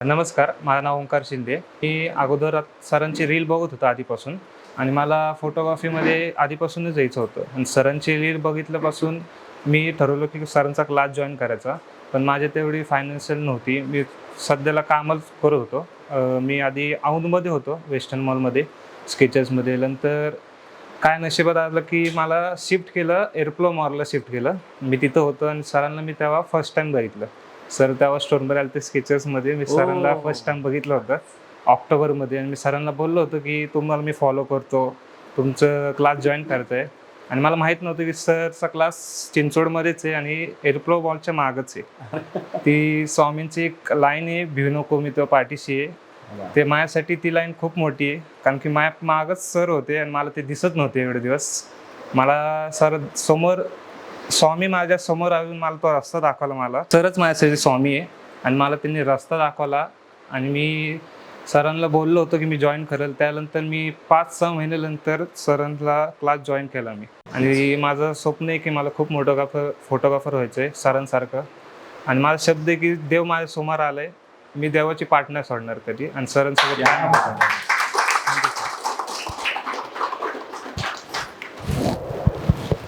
नमस्कार, माझं नाव ओंकार शिंदे. मी अगोदर सरांची रील बघत होतो आधीपासून आणि मला फोटोग्राफीमध्ये आधीपासूनच यायचं होतं आणि सरांची रील बघितल्यापासून मी ठरवलं की सरांचा क्लास जॉईन करायचा. पण माझ्या तेवढी फायनान्शियल नव्हती. मी सध्याला कामच करत होतो. मी आधी औंधमध्ये होतो, वेस्टर्न मॉलमध्ये, स्केचेसमध्ये. नंतर काय नशिबात आलं की मला शिफ्ट केलं, एअरफ्लो मॉलला शिफ्ट केलं. मी तिथं होतो आणि सरांना मी तेव्हा फर्स्ट टाईम बघितलं. सर तेव्हा स्टोनवर आले ते स्केचेसमध्ये. मी सरांना फर्स्ट टाईम बघितलं होतं ऑक्टोबरमध्ये आणि मी सरांना बोललो होतो की तुम्हाला मी फॉलो करतो, तुमचं क्लास जॉईन करायचं आहे. आणि मला माहीत नव्हतं की सरचा क्लास चिंचवडमध्येच आहे आणि एअरफ्लो मॉलच्या मागच आहे. ती स्वामींची एक लाईन आहे, भिऊ नको मी तुझ्या पाठीशी आहे. ते माझ्यासाठी ती लाईन खूप मोठी आहे, कारण की माझ्या मागच सर होते आणि मला ते दिसत नव्हते एवढे दिवस. मला सर समोर, स्वामी माझ्या समोर येऊन मला तो रस्ता दाखवला. मला सरच माझ्यासाठी स्वामी आहे आणि मला त्यांनी रस्ता दाखवला आणि मी सरांना बोललो होतो की मी जॉईन करेल. त्यानंतर मी 5-6 महिन्यानंतर सरांचा क्लास जॉईन केला मी. आणि माझं स्वप्न आहे की मला खूप मोठं फोटोग्राफर व्हायचं आहे सरांसारखं. आणि माझा शब्द आहे की देव माझ्या समोर आलाय, मी देवाची पाठ नाही सोडणार कधी आणि सरांसोबत